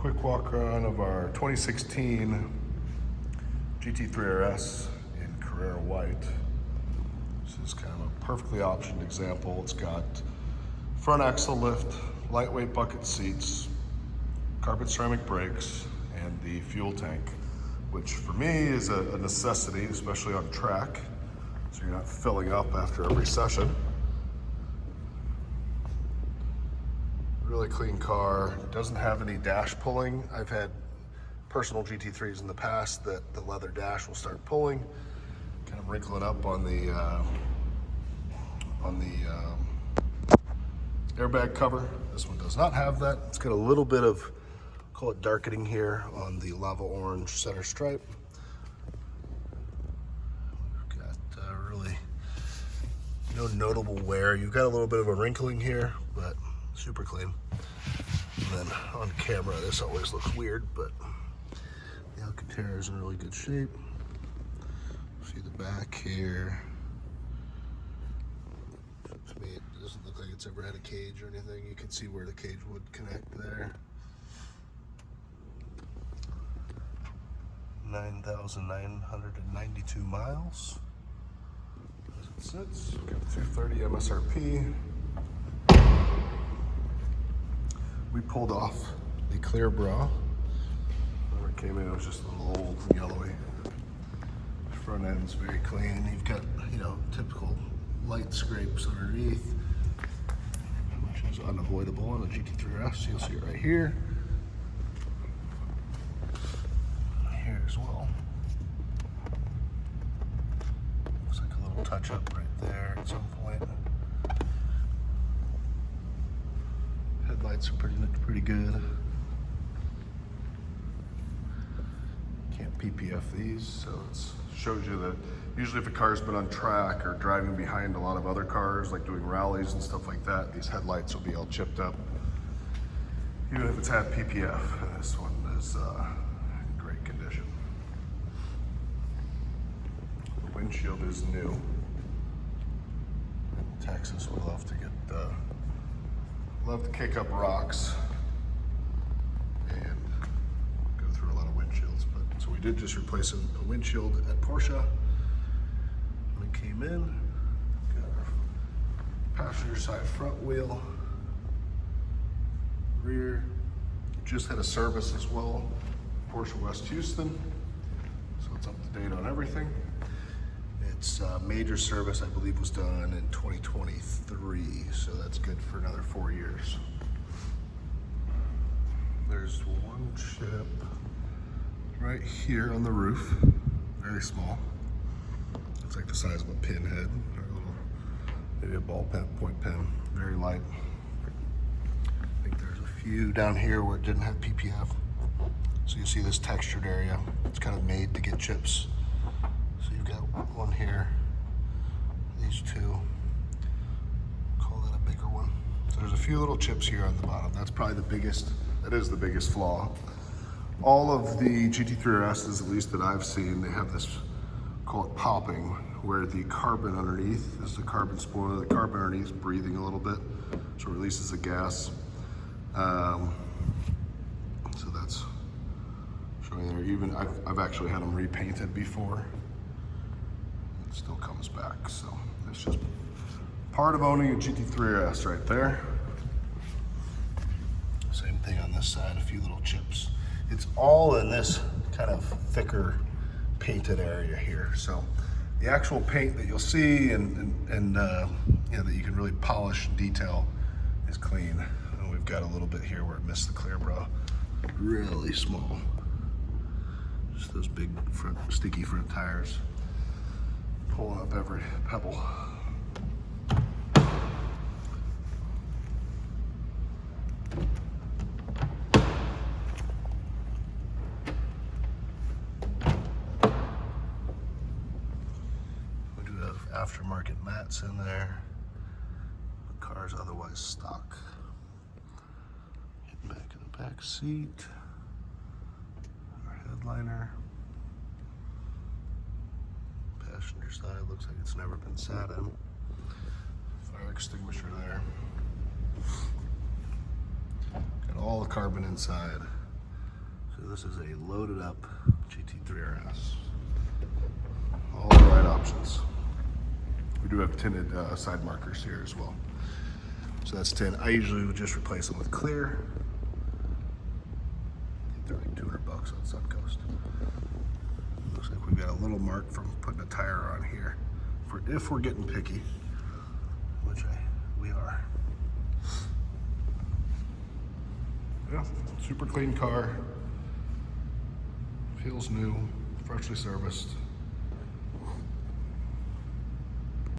Quick walk around of our 2016 GT3 RS in Carrera White. This is kind of a perfectly optioned example. It's got front axle lift, lightweight bucket seats, carbon ceramic brakes, and the fuel tank, which for me is a necessity, especially on track, so you're not filling up after every session. Really clean car, doesn't have any dash pulling. I've had personal GT3s in the past that the leather dash will start pulling, kind of wrinkling up on the airbag cover. This one does not have that. It's got a little bit of, call it darkening here on the lava orange center stripe. We've got really no notable wear. You've got a little bit of a wrinkling here, but super clean. And then on camera, this always looks weird, but the Alcantara is in really good shape. See the back here. To me, it doesn't look like it's ever had a cage or anything. You can see where the cage would connect there. 9,992 miles as it sits. Got 230 MSRP. We pulled off the clear bra. When it came in, it was just a little old and yellowy. The front end's very clean. You've got, typical light scrapes underneath, which is unavoidable on a GT3 RS. You'll see it right here. Here as well. Looks like a little touch up right there at some point. Headlights are pretty good. Can't PPF these, so it shows you that usually if a car's been on track or driving behind a lot of other cars, like doing rallies and stuff like that, these headlights will be all chipped up, even if it's had PPF. This one is in great condition. The windshield is new. In Texas, we love to kick up rocks and go through a lot of windshields. But so we did just replace a windshield at Porsche when it came in. Got our passenger side front wheel, rear. Just had a service as well, Porsche West Houston. So it's up to date on everything. Its major service, I believe, was done in 2023, so that's good for another 4 years. There's one chip right here on the roof, very small. It's like the size of a pinhead, or a little, maybe a ball pen, point pen, very light. I think there's a few down here where it didn't have PPF. So you see this textured area. It's kind of made to get chips. So you've got one here, these two, call that a bigger one. So there's a few little chips here on the bottom. That's probably the biggest, that is the biggest flaw. All of the GT3 RS's, at least that I've seen, they have this, call it popping, where the carbon underneath is the carbon spoiler. The carbon underneath is breathing a little bit, so it releases the gas. So that's showing there. Even I've actually had them repainted before. Still comes back, so it's just part of owning a GT3 RS right there. Same thing on this side, a few little chips. It's all in this kind of thicker painted area here. So the actual paint that you'll see and that you can really polish and detail is clean. And we've got a little bit here where it missed the clear bra, really small. Just those big front, sticky front tires. Pulling up every pebble. We do have aftermarket mats in there. The car's otherwise stock. Getting back in the back seat. Our headliner. Passenger side looks like it's never been sat in. Fire extinguisher there. Got all the carbon inside. So this is a loaded up GT3 RS. All the right options. We do have tinted side markers here as well. So that's 10. I usually would just replace them with clear. I think they're like $200 on Suncoast. Looks like we've got a little mark from putting a tire on here if we're getting picky, which we are. Yeah, super clean car. Feels new, freshly serviced.